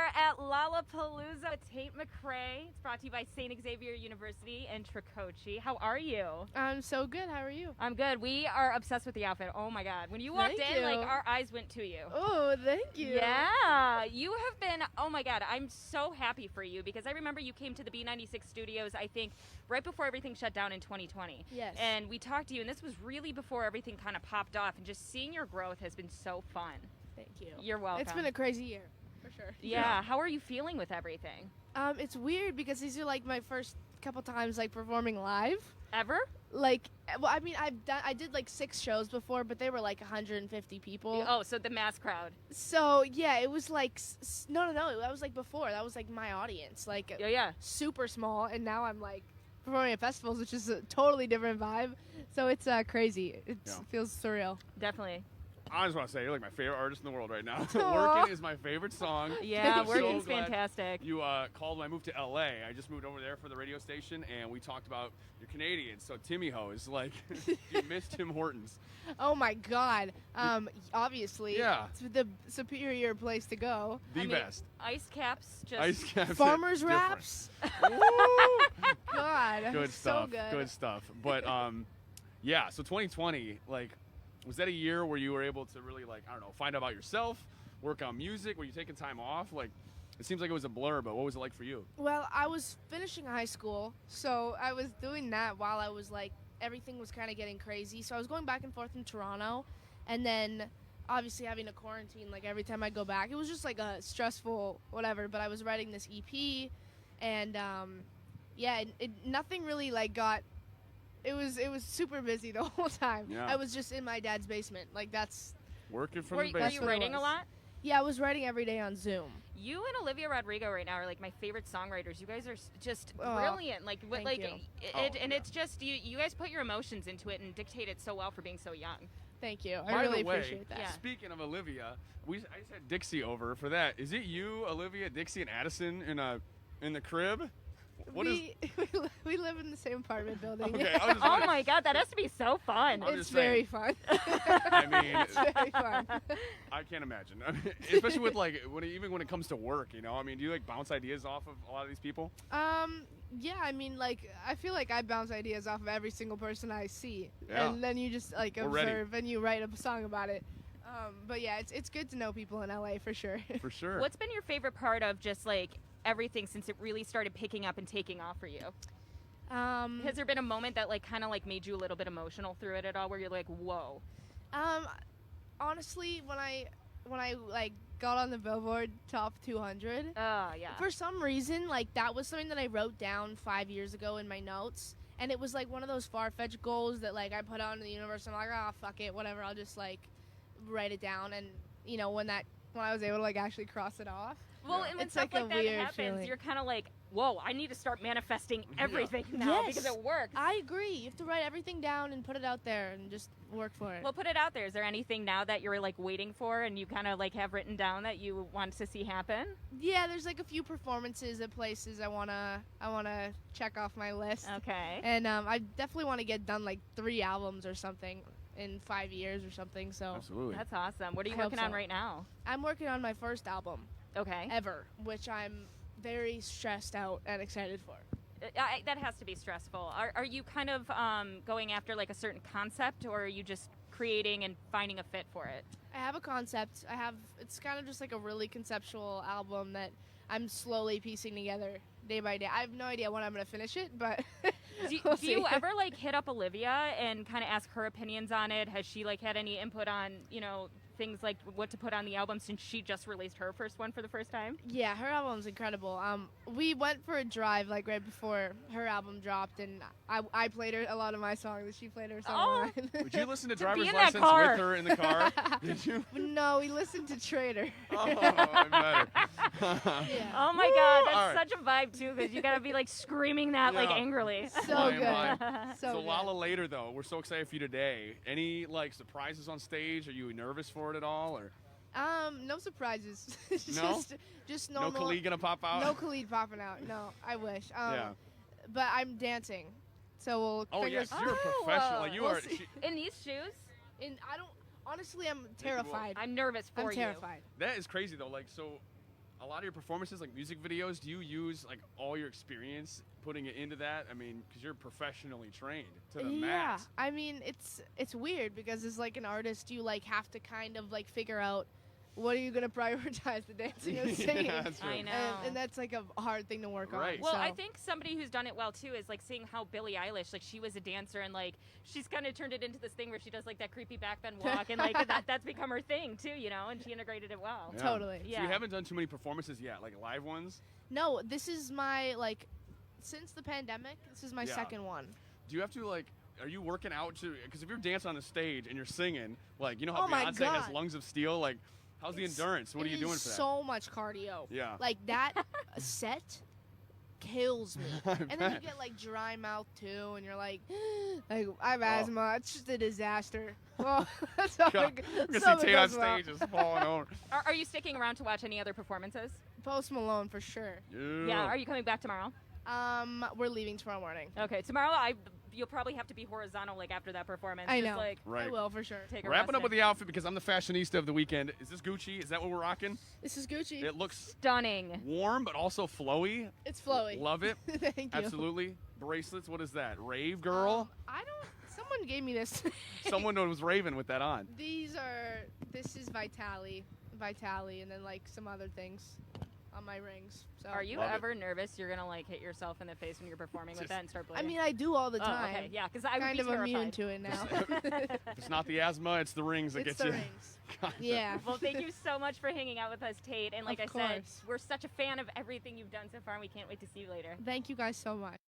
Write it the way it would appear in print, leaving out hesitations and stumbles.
are at Lollapalooza with Tate McRae. It's brought to you by St. Xavier University in Tricoci. How are you? I'm so good. How are you? I'm good. We are obsessed with the outfit. Oh my God. When you walked in, like our eyes went to you. Oh, thank you. Yeah. You have been, oh my God, I'm so happy for you because I remember you came to the B96 studios, I think, right before everything shut down in 2020. Yes. And we talked to you, and this was really before everything kind of popped off, and just seeing your growth has been so fun. Thank you. You're welcome. It's been a crazy year, for sure. Yeah. How are you feeling with everything? It's weird because these are like my first couple times like performing live. Ever? Like, well, I mean, I did like 6 shows before, but they were like 150 people. Oh, so the mass crowd. So yeah, it was like no, that was like before. That was like my audience, like Yeah. super small, and now I'm like performing at festivals, which is a totally different vibe. So it's crazy. It feels surreal. Definitely. I just want to say you're like my favorite artist in the world right now. Working is my favorite song. Yeah, Working's so glad fantastic. You called when I moved to LA. I just moved over there for the radio station, and we talked about you're Canadian. So Timmy Ho is like, you miss Tim Hortons. Oh my God. Obviously. Yeah. It's the superior place to go. The best. Ice caps, just Ice caps. Farmers wraps. God. Good stuff. So good. Good stuff. But yeah. So 2020, like. Was that a year where you were able to really, like, I don't know, find out about yourself, work on music? Were you taking time off? Like, it seems like it was a blur, but what was it like for you? Well, I was finishing high school, so I was doing that while I was, like, everything was kind of getting crazy. So I was going back and forth in Toronto, and then obviously having to quarantine, like, every time I go back. It was just, like, a stressful whatever, but I was writing this EP, and, nothing really, like, got... It was super busy the whole time. Yeah. I was just in my dad's basement. Like, that's... Working from Were the you basement. writing a lot? Yeah, I was writing every day on Zoom. You and Olivia Rodrigo right now are like my favorite songwriters. You guys are just Oh, brilliant. Like, thank you. It's just you guys put your emotions into it and dictate it so well for being so young. Thank you. By I really the way, appreciate that. Yeah. Speaking of Olivia, I just had Dixie over for that. Is it you, Olivia, Dixie, and Addison in the crib? We live in the same apartment building. Okay, I was just Oh wondering. my God, that has to be so fun. I'm It's just very saying. fun. I mean, It's very fun. I can't imagine. I mean, especially with like even when it comes to work, you know. I mean, do you like bounce ideas off of a lot of these people? Yeah, I mean, like, I feel like I bounce ideas off of every single person I see. Yeah. And then you just, like, We're ready. observe and you write a song about it. But yeah, it's good to know people in LA for sure. For sure. What's been your favorite part of just like everything since it really started picking up and taking off for you? Has there been a moment that like kind of like made you a little bit emotional through it at all, where you're like, whoa? Honestly, when I like got on the Billboard Top 200, Oh yeah. for some reason, like, that was something that I wrote down 5 years ago in my notes, and it was like one of those far-fetched goals that like I put out into the universe. I'm like, fuck it, whatever. I'll just like write it down, and you know, when I was able to like actually cross it off. Well, Yeah. and when It's stuff like like a that weird happens, feeling. you're kind of like, whoa, I need to start manifesting everything now Yes. because it works. I agree. You have to write everything down and put it out there and just work for it. Well, put it out there. Is there anything now that you're like waiting for and you kind of like have written down that you want to see happen? Yeah, there's like a few performances at places I wanna check off my list. Okay. And I definitely want to get done like 3 albums or something in 5 years or something. So Absolutely. That's awesome. What are you I hope working on so. right now? I'm working on my first album Okay. ever, which I'm very stressed out and excited for. That has to be stressful. Are you kind of going after like a certain concept, or are you just creating and finding a fit for it? I have a concept. It's kind of just like a really conceptual album that I'm slowly piecing together day by day. I have no idea when I'm going to finish it, but Do we'll you see. ever like hit up Olivia and kind of ask her opinions on it? Has she like had any input on, you know, things like what to put on the album since she just released her first one for the first time? Yeah, her album's incredible. We went for a drive like right before her album dropped, and I played her a lot of my songs, and she played her Oh. songs. Would you listen to To be Driver's in that License car. with her in the car? Did you? No, we listened to Traitor. Oh, I better. Yeah. Oh my God, that's All right. such a vibe too, because you gotta be like screaming that like Yeah. angrily. So Fine, good. fine. So So good. Lala later though, we're so excited for you today. Any like surprises on stage? Are you nervous for it at all, or No surprises. No? Just no normal. Khalid gonna pop out? No Khalid popping out. No, I wish. Yeah. But I'm dancing, so we'll. Oh figure yes, you're a professional. Like you We'll are. see. In these shoes, And I don't. Honestly, I'm terrified. I'm nervous for I'm you. terrified. That is crazy though. Like so, a lot of your performances, like music videos, do you use like all your experience putting it into that? I mean, because you're professionally trained to the max. I mean, it's weird because as like an artist, you like have to kind of like figure out what are you going to prioritize, the dancing or the singing? Yeah, that's true. I know. And that's like a hard thing to work Right. on. Well, so. I think somebody who's done it well too is like seeing how Billie Eilish, like she was a dancer and like she's kind of turned it into this thing where she does like that creepy back bend walk and like that's become her thing too, you know, and she integrated it well. Yeah. Totally. So Yeah. you haven't done too many performances yet, like live ones? No, this is my like since the pandemic, this is my Yeah. second one. Do you have to like, are you working out to, because if you're dancing on the stage and you're singing, like, you know how Oh my Beyonce has God. lungs of steel? Like, how's the endurance? What are you doing for that? So much cardio. Yeah. Like that set kills me. I And then you bet. get like dry mouth too, and you're like I have Oh. asthma. It's just a disaster. Well, that's how God, it, I'm that's gonna how see it Tate on goes well. stage just falling over. Are you sticking around to watch any other performances? Post Malone for sure. Yeah. Are you coming back tomorrow? We're leaving tomorrow morning. Okay. Tomorrow, you'll probably have to be horizontal like after that performance. I Just, know. like Right. I will for sure. take a Wrapping rest up with in. the outfit because I'm the fashionista of the weekend. Is this Gucci? Is that what we're rocking? This is Gucci. It looks Stunning. warm but also flowy. It's flowy. Love it. Thank you. Absolutely. Bracelets. What is that? Rave girl? I don't. Someone gave me this. Someone was raving with that on. This is Vitali, and then like some other things on my rings. So. Are you Love it. ever nervous you're gonna like hit yourself in the face when you're performing with Just- that and start I bleeding? mean, I do all the Oh, time. okay. Yeah, because I would Kind be of terrified. immune to it now. If it's not the asthma, it's the rings that It's get the you. rings. Gotcha. Yeah. Well, thank you so much for hanging out with us, Tate. And like Of I said, course. we're such a fan of everything you've done so far, and we can't wait to see you later. Thank you guys so much.